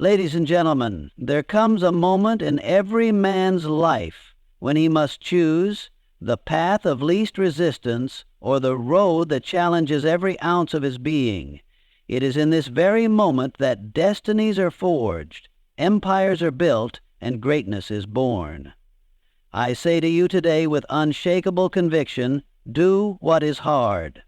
Ladies and gentlemen, there comes a moment in every man's life when he must choose the path of least resistance or the road that challenges every ounce of his being. It is in this very moment that destinies are forged, empires are built, and greatness is born. I say to you today with unshakable conviction, do what is hard.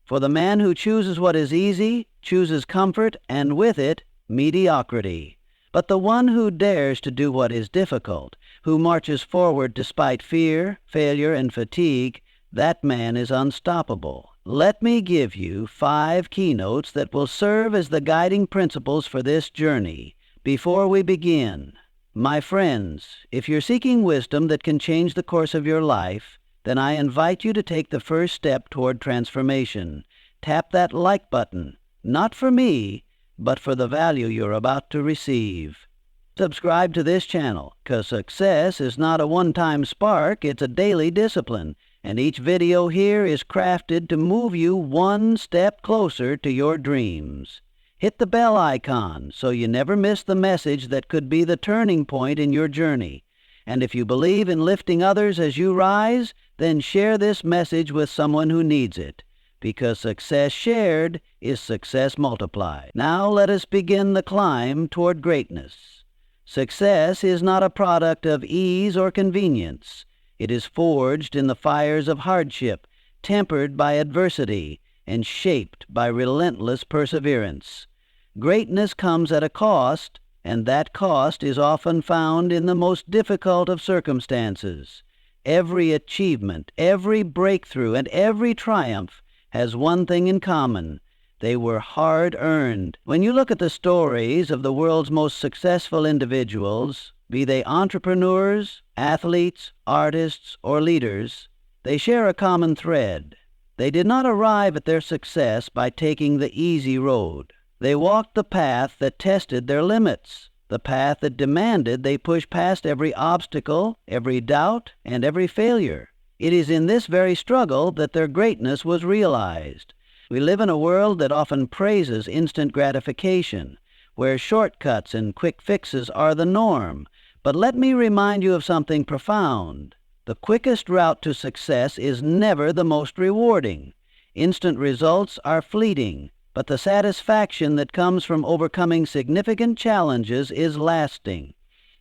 For the man who chooses what is easy chooses comfort, and with it, mediocrity. But the one who dares to do what is difficult, who marches forward despite fear, failure, and fatigue, that man is unstoppable. Let me give you 5 keynotes that will serve as the guiding principles for this journey. Before we begin, my friends, if you're seeking wisdom that can change the course of your life, then I invite you to take the first step toward transformation. Tap that like button, not for me, but for the value you're about to receive. Subscribe to this channel, because success is not a one-time spark, it's a daily discipline, and each video here is crafted to move you one step closer to your dreams. Hit the bell icon so you never miss the message that could be the turning point in your journey. And if you believe in lifting others as you rise, then share this message with someone who needs it, because success shared is success multiplied. Now let us begin the climb toward greatness. Success is not a product of ease or convenience. It is forged in the fires of hardship, tempered by adversity, and shaped by relentless perseverance. Greatness comes at a cost, and that cost is often found in the most difficult of circumstances. Every achievement, every breakthrough, and every triumph has one thing in common. They were hard-earned. When you look at the stories of the world's most successful individuals, be they entrepreneurs, athletes, artists, or leaders, they share a common thread. They did not arrive at their success by taking the easy road. They walked the path that tested their limits, the path that demanded they push past every obstacle, every doubt, and every failure. It is in this very struggle that their greatness was realized. We live in a world that often praises instant gratification, where shortcuts and quick fixes are the norm. But let me remind you of something profound. The quickest route to success is never the most rewarding. Instant results are fleeting, but the satisfaction that comes from overcoming significant challenges is lasting.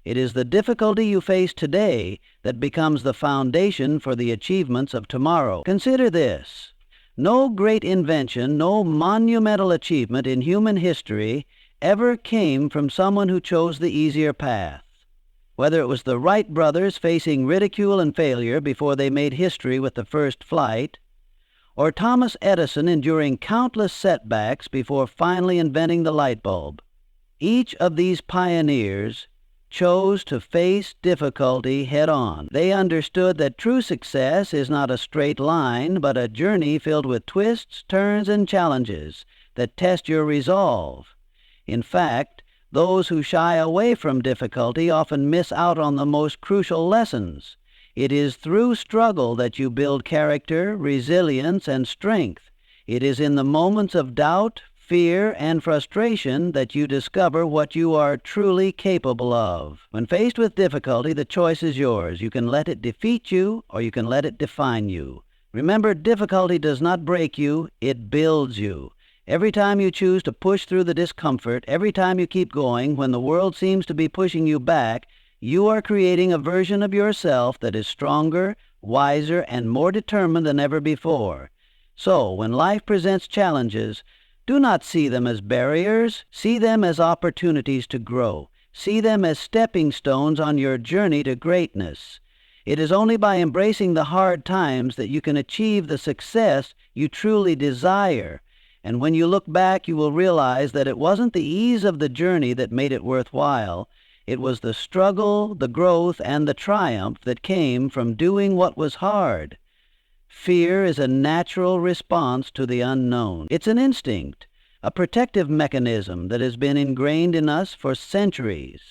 It is the difficulty you face today that becomes the foundation for the achievements of tomorrow. Consider this. No great invention, no monumental achievement in human history ever came from someone who chose the easier path. Whether it was the Wright brothers facing ridicule and failure before they made history with the first flight, or Thomas Edison enduring countless setbacks before finally inventing the light bulb, each of these pioneers chose to face difficulty head-on. They understood that true success is not a straight line, but a journey filled with twists, turns, and challenges that test your resolve. In fact, those who shy away from difficulty often miss out on the most crucial lessons. It is through struggle that you build character, resilience, and strength. It is in the moments of doubt, fear, and frustration that you discover what you are truly capable of. When faced with difficulty, the choice is yours. You can let it defeat you, or you can let it define you. Remember, difficulty does not break you, it builds you. Every time you choose to push through the discomfort, every time you keep going when the world seems to be pushing you back, you are creating a version of yourself that is stronger, wiser, and more determined than ever before. So, when life presents challenges, do not see them as barriers. See them as opportunities to grow. See them as stepping stones on your journey to greatness. It is only by embracing the hard times that you can achieve the success you truly desire. And when you look back, you will realize that it wasn't the ease of the journey that made it worthwhile. It was the struggle, the growth, and the triumph that came from doing what was hard. Fear is a natural response to the unknown. It's an instinct, a protective mechanism that has been ingrained in us for centuries.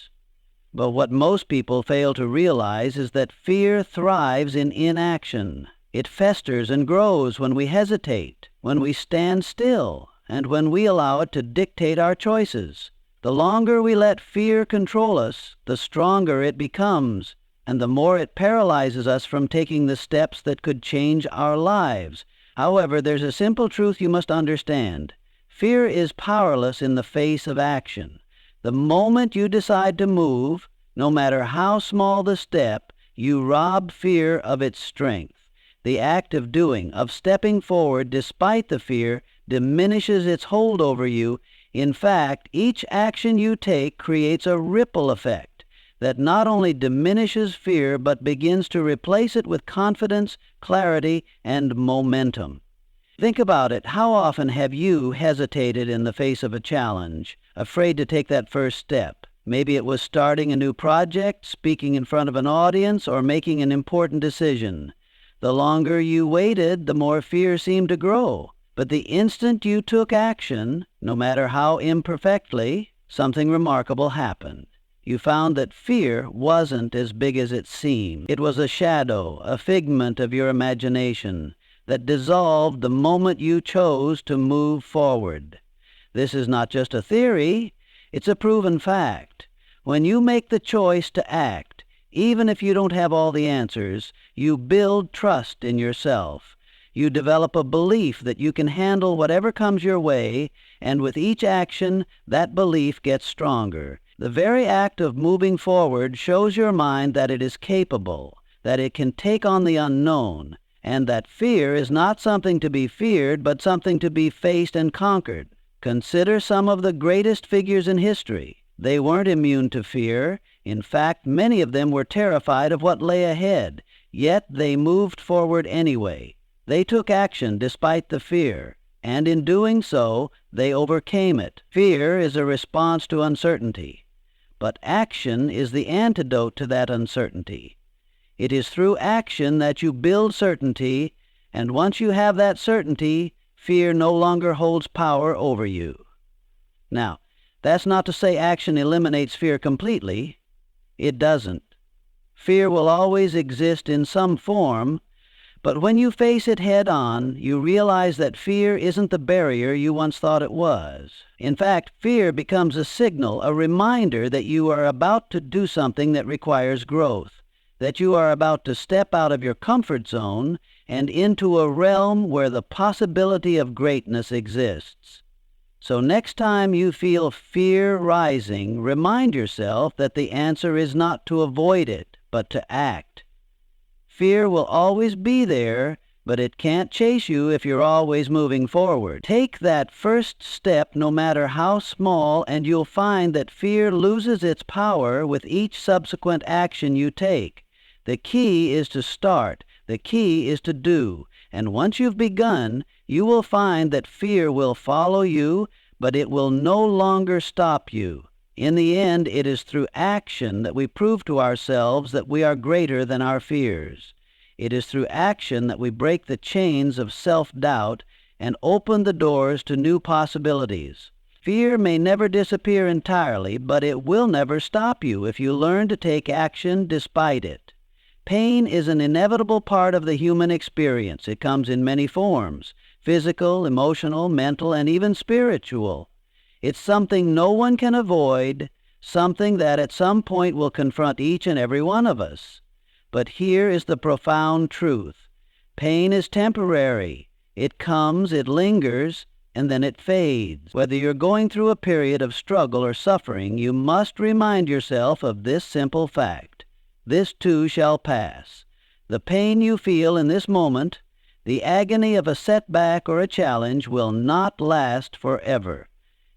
But what most people fail to realize is that fear thrives in inaction. It festers and grows when we hesitate, when we stand still, and when we allow it to dictate our choices. The longer we let fear control us, the stronger it becomes, and the more it paralyzes us from taking the steps that could change our lives. However, there's a simple truth you must understand. Fear is powerless in the face of action. The moment you decide to move, no matter how small the step, you rob fear of its strength. The act of doing, of stepping forward despite the fear, diminishes its hold over you. In fact, each action you take creates a ripple effect that not only diminishes fear but begins to replace it with confidence, clarity, and momentum. Think about it. How often have you hesitated in the face of a challenge, afraid to take that first step? Maybe it was starting a new project, speaking in front of an audience, or making an important decision. The longer you waited, the more fear seemed to grow. But the instant you took action, no matter how imperfectly, something remarkable happened. You found that fear wasn't as big as it seemed. It was a shadow, a figment of your imagination, that dissolved the moment you chose to move forward. This is not just a theory, it's a proven fact. When you make the choice to act, even if you don't have all the answers, you build trust in yourself. You develop a belief that you can handle whatever comes your way, and with each action, that belief gets stronger. The very act of moving forward shows your mind that it is capable, that it can take on the unknown, and that fear is not something to be feared, but something to be faced and conquered. Consider some of the greatest figures in history. They weren't immune to fear. In fact, many of them were terrified of what lay ahead, yet they moved forward anyway. They took action despite the fear, and in doing so, they overcame it. Fear is a response to uncertainty, but action is the antidote to that uncertainty. It is through action that you build certainty, and once you have that certainty, fear no longer holds power over you. Now, that's not to say action eliminates fear completely. It doesn't. Fear will always exist in some form, but when you face it head on, you realize that fear isn't the barrier you once thought it was. In fact, fear becomes a signal, a reminder that you are about to do something that requires growth, that you are about to step out of your comfort zone and into a realm where the possibility of greatness exists. So next time you feel fear rising, remind yourself that the answer is not to avoid it, but to act. Fear will always be there, but it can't chase you if you're always moving forward. Take that first step, no matter how small, and you'll find that fear loses its power with each subsequent action you take. The key is to start. The key is to do. And once you've begun, you will find that fear will follow you, but it will no longer stop you. In the end, it is through action that we prove to ourselves that we are greater than our fears. It is through action that we break the chains of self-doubt and open the doors to new possibilities. Fear may never disappear entirely, but it will never stop you if you learn to take action despite it. Pain is an inevitable part of the human experience. It comes in many forms: physical, emotional, mental, and even spiritual. It's something no one can avoid, something that at some point will confront each and every one of us. But here is the profound truth. Pain is temporary. It comes, it lingers, and then it fades. Whether you're going through a period of struggle or suffering, you must remind yourself of this simple fact. This too shall pass. The pain you feel in this moment, the agony of a setback or a challenge, will not last forever.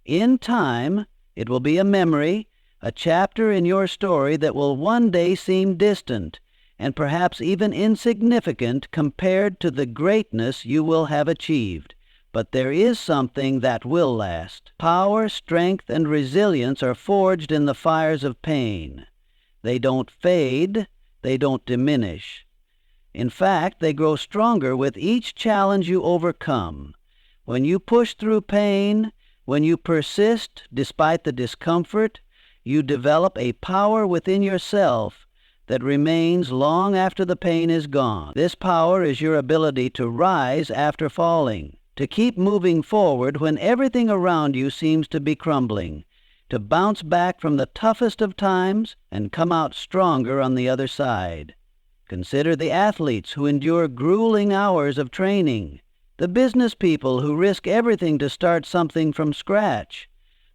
In time, it will be a memory, a chapter in your story that will one day seem distant and perhaps even insignificant compared to the greatness you will have achieved. But there is something that will last. Power, strength, and resilience are forged in the fires of pain. They don't fade, they don't diminish. In fact, they grow stronger with each challenge you overcome. When you push through pain, when you persist despite the discomfort, you develop a power within yourself that remains long after the pain is gone. This power is your ability to rise after falling, to keep moving forward when everything around you seems to be crumbling. to bounce back from the toughest of times and come out stronger on the other side. Consider the athletes who endure grueling hours of training, the business people who risk everything to start something from scratch,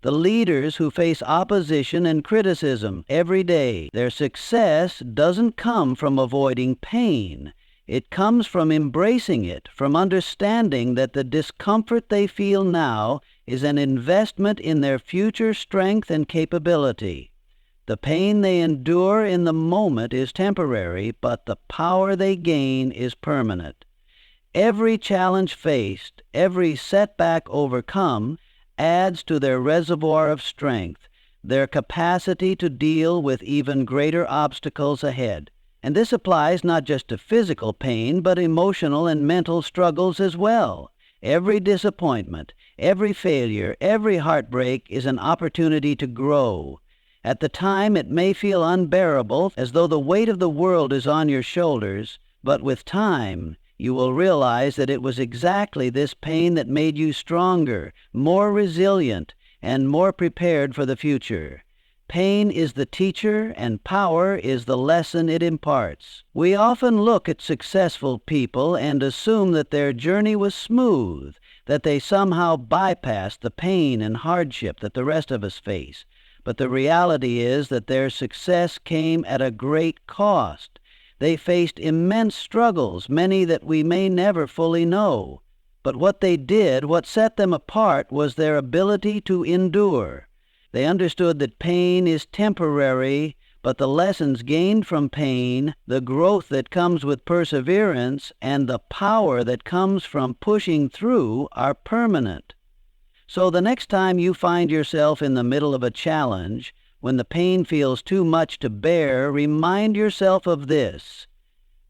the leaders who face opposition and criticism every day. Their success doesn't come from avoiding pain. It comes from embracing it, from understanding that the discomfort they feel now is an investment in their future strength and capability. The pain they endure in the moment is temporary, but the power they gain is permanent. Every challenge faced, every setback overcome, adds to their reservoir of strength, their capacity to deal with even greater obstacles ahead. And this applies not just to physical pain, but emotional and mental struggles as well. Every disappointment, every failure, every heartbreak is an opportunity to grow. At the time, it may feel unbearable, as though the weight of the world is on your shoulders, but with time, you will realize that it was exactly this pain that made you stronger, more resilient, and more prepared for the future. Pain is the teacher, and power is the lesson it imparts. We often look at successful people and assume that their journey was smooth, that they somehow bypassed the pain and hardship that the rest of us face. But the reality is that their success came at a great cost. They faced immense struggles, many that we may never fully know. But what they did, what set them apart, was their ability to endure. They understood that pain is temporary, but the lessons gained from pain, the growth that comes with perseverance, and the power that comes from pushing through are permanent. So the next time you find yourself in the middle of a challenge, when the pain feels too much to bear, remind yourself of this.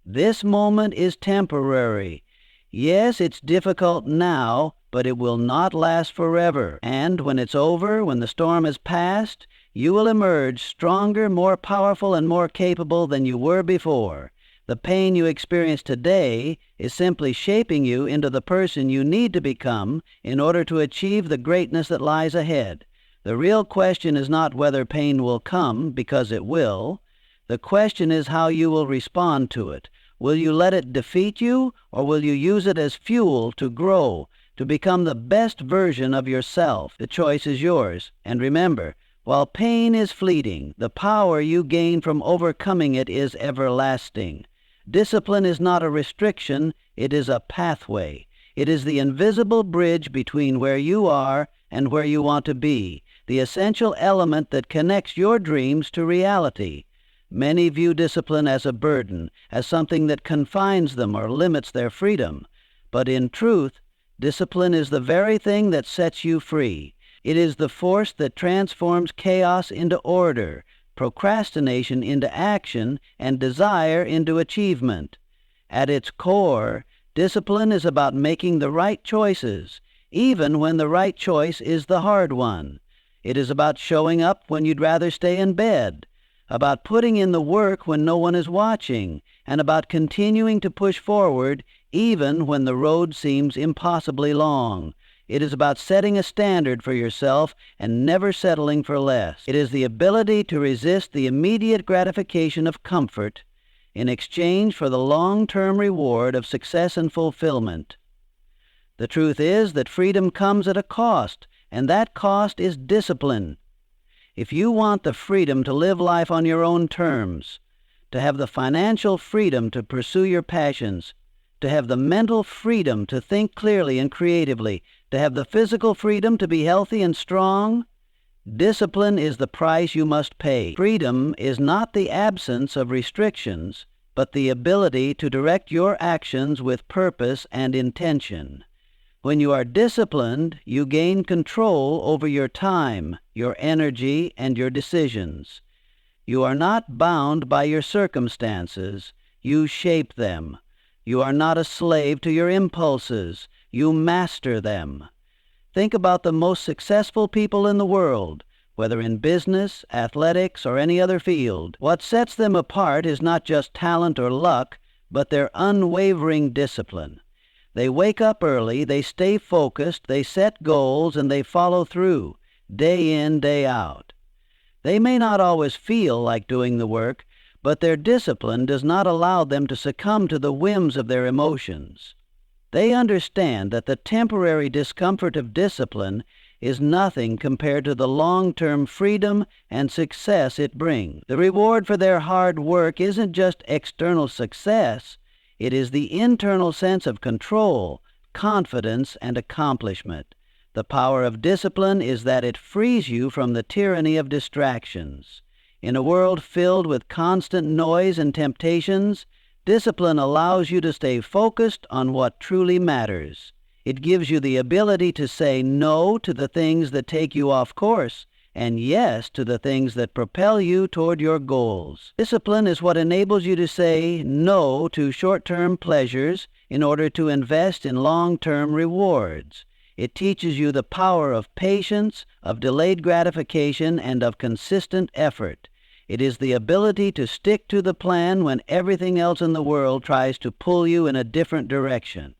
This moment is temporary. Yes, it's difficult now, but it will not last forever. And when it's over, when the storm has passed, you will emerge stronger, more powerful, and more capable than you were before. The pain you experience today is simply shaping you into the person you need to become in order to achieve the greatness that lies ahead. The real question is not whether pain will come, because it will. The question is how you will respond to it. Will you let it defeat you, or will you use it as fuel to grow, to become the best version of yourself? The choice is yours. And remember, while pain is fleeting, the power you gain from overcoming it is everlasting. Discipline is not a restriction, it is a pathway. It is the invisible bridge between where you are and where you want to be, the essential element that connects your dreams to reality. Many view discipline as a burden, as something that confines them or limits their freedom. But in truth, discipline is the very thing that sets you free. It is the force that transforms chaos into order, procrastination into action, and desire into achievement. At its core, discipline is about making the right choices, even when the right choice is the hard one. It is about showing up when you'd rather stay in bed, about putting in the work when no one is watching, and about continuing to push forward even when the road seems impossibly long. It is about setting a standard for yourself and never settling for less. It is the ability to resist the immediate gratification of comfort in exchange for the long-term reward of success and fulfillment. The truth is that freedom comes at a cost, and that cost is discipline. If you want the freedom to live life on your own terms, to have the financial freedom to pursue your passions, to have the mental freedom to think clearly and creatively, to have the physical freedom to be healthy and strong, discipline is the price you must pay. Freedom is not the absence of restrictions, but the ability to direct your actions with purpose and intention. When you are disciplined, you gain control over your time, your energy, and your decisions. You are not bound by your circumstances. You shape them. You are not a slave to your impulses. You master them. Think about the most successful people in the world, whether in business, athletics, or any other field. What sets them apart is not just talent or luck, but their unwavering discipline. They wake up early, they stay focused, they set goals, and they follow through. day in, day out. They may not always feel like doing the work, but their discipline does not allow them to succumb to the whims of their emotions. They understand that the temporary discomfort of discipline is nothing compared to the long-term freedom and success it brings. The reward for their hard work isn't just external success, it is the internal sense of control, confidence, and accomplishment. The power of discipline is that it frees you from the tyranny of distractions. In a world filled with constant noise and temptations, discipline allows you to stay focused on what truly matters. It gives you the ability to say no to the things that take you off course, and yes to the things that propel you toward your goals. Discipline is what enables you to say no to short-term pleasures in order to invest in long-term rewards. It teaches you the power of patience, of delayed gratification, and of consistent effort. It is the ability to stick to the plan when everything else in the world tries to pull you in a different direction.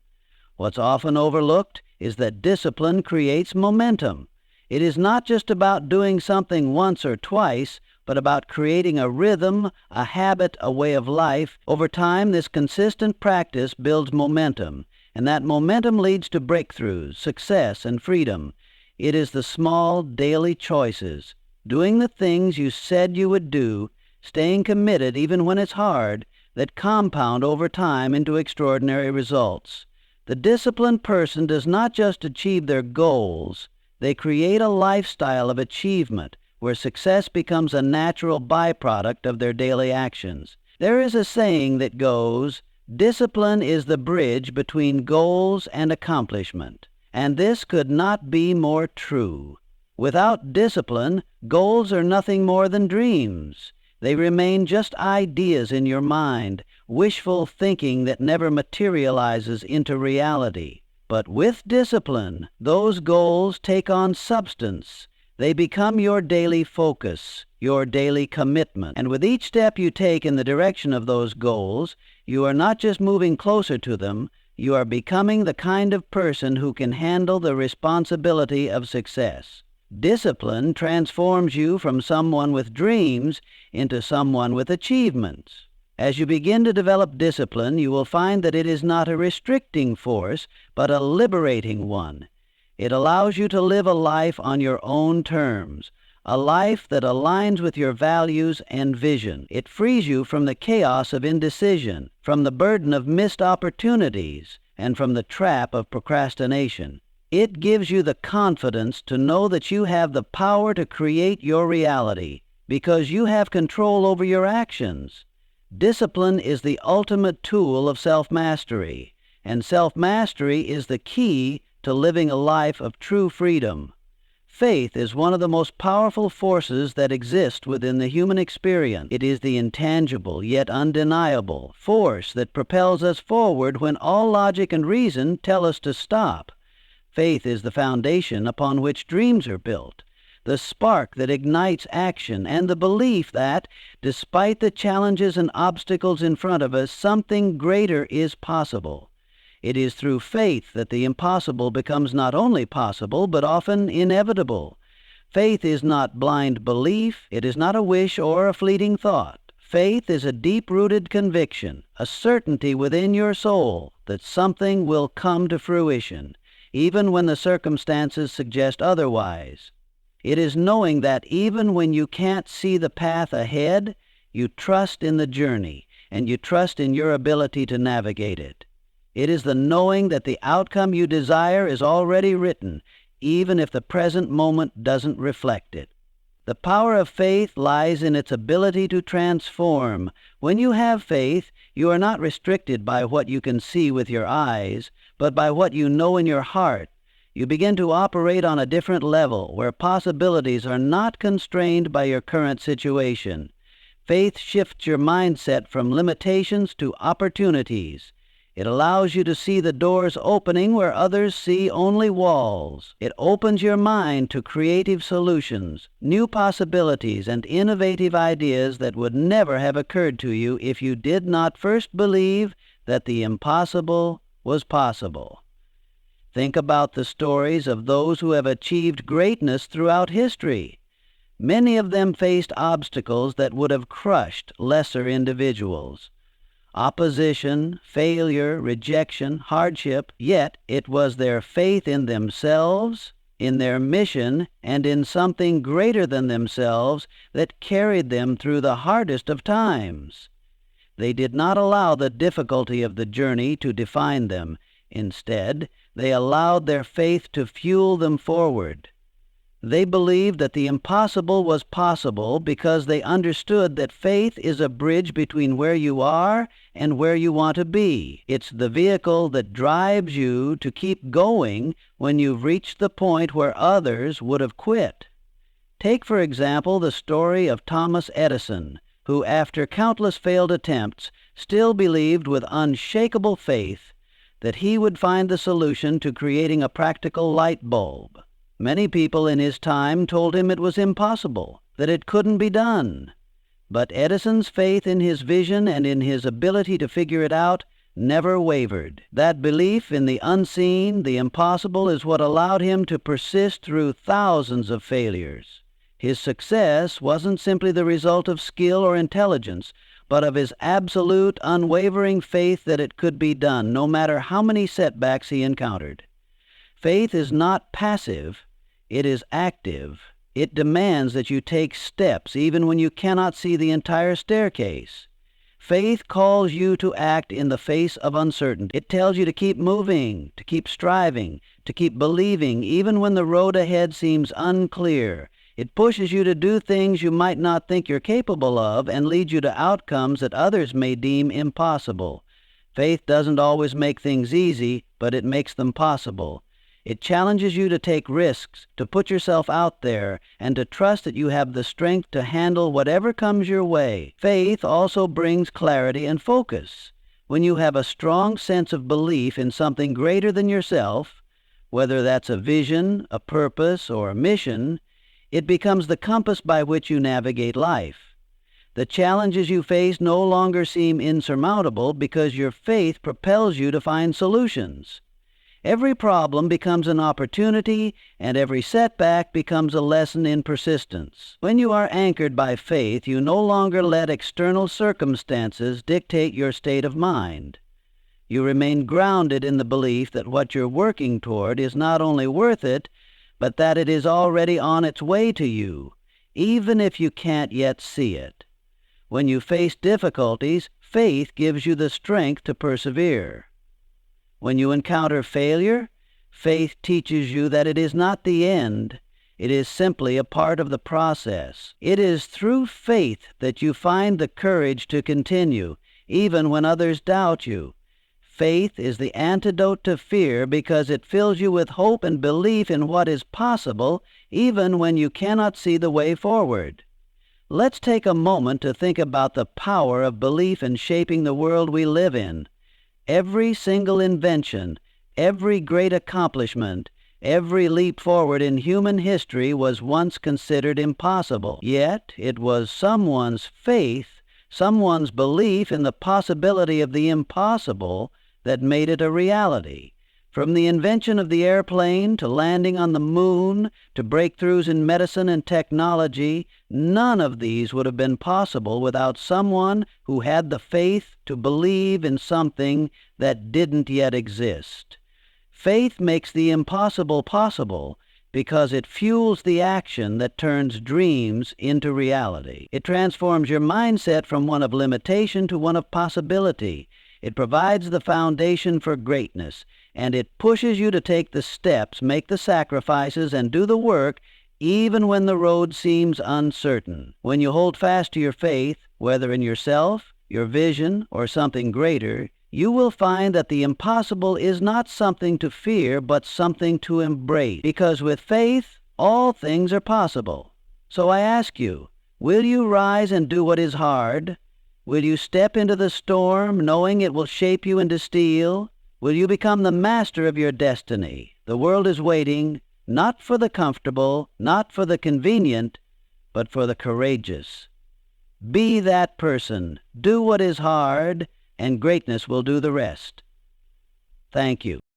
What's often overlooked is that discipline creates momentum. It is not just about doing something once or twice, but about creating a rhythm, a habit, a way of life. Over time, this consistent practice builds momentum, and that momentum leads to breakthroughs, success, and freedom. It is the small, daily choices, doing the things you said you would do, staying committed even when it's hard, that compound over time into extraordinary results. The disciplined person does not just achieve their goals, they create a lifestyle of achievement where success becomes a natural byproduct of their daily actions. There is a saying that goes, "Discipline is the bridge between goals and accomplishment," and this could not be more true. Without discipline, goals are nothing more than dreams. They remain just ideas in your mind, wishful thinking that never materializes into reality. But with discipline, those goals take on substance. They become your daily focus, your daily commitment. And with each step you take in the direction of those goals, you are not just moving closer to them, you are becoming the kind of person who can handle the responsibility of success. Discipline transforms you from someone with dreams into someone with achievements. As you begin to develop discipline, you will find that it is not a restricting force, but a liberating one. It allows you to live a life on your own terms, a life that aligns with your values and vision. It frees you from the chaos of indecision, from the burden of missed opportunities, and from the trap of procrastination. It gives you the confidence to know that you have the power to create your reality because you have control over your actions. Discipline is the ultimate tool of self-mastery, and self-mastery is the key to living a life of true freedom. Faith is one of the most powerful forces that exist within the human experience. It is the intangible yet undeniable force that propels us forward when all logic and reason tell us to stop. Faith is the foundation upon which dreams are built, the spark that ignites action, and the belief that, despite the challenges and obstacles in front of us, something greater is possible. It is through faith that the impossible becomes not only possible, but often inevitable. Faith is not blind belief, it is not a wish or a fleeting thought. Faith is a deep-rooted conviction, a certainty within your soul that something will come to fruition, even when the circumstances suggest otherwise. It is knowing that even when you can't see the path ahead, you trust in the journey, and you trust in your ability to navigate it. It is the knowing that the outcome you desire is already written, even if the present moment doesn't reflect it. The power of faith lies in its ability to transform. When you have faith, you are not restricted by what you can see with your eyes, but by what you know in your heart. You begin to operate on a different level, where possibilities are not constrained by your current situation. Faith shifts your mindset from limitations to opportunities. It allows you to see the doors opening where others see only walls. It opens your mind to creative solutions, new possibilities, and innovative ideas that would never have occurred to you if you did not first believe that the impossible was possible. Think about the stories of those who have achieved greatness throughout history. Many of them faced obstacles that would have crushed lesser individuals. Opposition, failure, rejection, hardship, yet it was their faith in themselves, in their mission, and in something greater than themselves that carried them through the hardest of times. They did not allow the difficulty of the journey to define them. Instead, they allowed their faith to fuel them forward. They believed that the impossible was possible because they understood that faith is a bridge between where you are and where you want to be. It's the vehicle that drives you to keep going when you've reached the point where others would have quit. Take, for example, the story of Thomas Edison, who, after countless failed attempts, still believed with unshakable faith that he would find the solution to creating a practical light bulb. Many people in his time told him it was impossible, that it couldn't be done. But Edison's faith in his vision and in his ability to figure it out never wavered. That belief in the unseen, the impossible, is what allowed him to persist through thousands of failures. His success wasn't simply the result of skill or intelligence, but of his absolute, unwavering faith that it could be done, no matter how many setbacks he encountered. Faith is not passive. It is active. It demands that you take steps even when you cannot see the entire staircase. Faith calls you to act in the face of uncertainty. It tells you to keep moving, to keep striving, to keep believing even when the road ahead seems unclear. It pushes you to do things you might not think you're capable of and leads you to outcomes that others may deem impossible. Faith doesn't always make things easy, but it makes them possible. It challenges you to take risks, to put yourself out there, and to trust that you have the strength to handle whatever comes your way. Faith also brings clarity and focus. When you have a strong sense of belief in something greater than yourself, whether that's a vision, a purpose, or a mission, it becomes the compass by which you navigate life. The challenges you face no longer seem insurmountable because your faith propels you to find solutions. Every problem becomes an opportunity, and every setback becomes a lesson in persistence. When you are anchored by faith, you no longer let external circumstances dictate your state of mind. You remain grounded in the belief that what you're working toward is not only worth it, but that it is already on its way to you, even if you can't yet see it. When you face difficulties, faith gives you the strength to persevere. When you encounter failure, faith teaches you that it is not the end. It is simply a part of the process. It is through faith that you find the courage to continue, even when others doubt you. Faith is the antidote to fear because it fills you with hope and belief in what is possible, even when you cannot see the way forward. Let's take a moment to think about the power of belief in shaping the world we live in. Every single invention, every great accomplishment, every leap forward in human history was once considered impossible. Yet it was someone's faith, someone's belief in the possibility of the impossible that made it a reality. From the invention of the airplane to landing on the moon to breakthroughs in medicine and technology, none of these would have been possible without someone who had the faith to believe in something that didn't yet exist. Faith makes the impossible possible because it fuels the action that turns dreams into reality. It transforms your mindset from one of limitation to one of possibility. It provides the foundation for greatness, and it pushes you to take the steps, make the sacrifices, and do the work even when the road seems uncertain. When you hold fast to your faith, whether in yourself, your vision, or something greater, you will find that the impossible is not something to fear, but something to embrace. Because with faith, all things are possible. So I ask you, will you rise and do what is hard? Will you step into the storm knowing it will shape you into steel? Will you become the master of your destiny? The world is waiting, not for the comfortable, not for the convenient, but for the courageous. Be that person. Do what is hard, and greatness will do the rest. Thank you.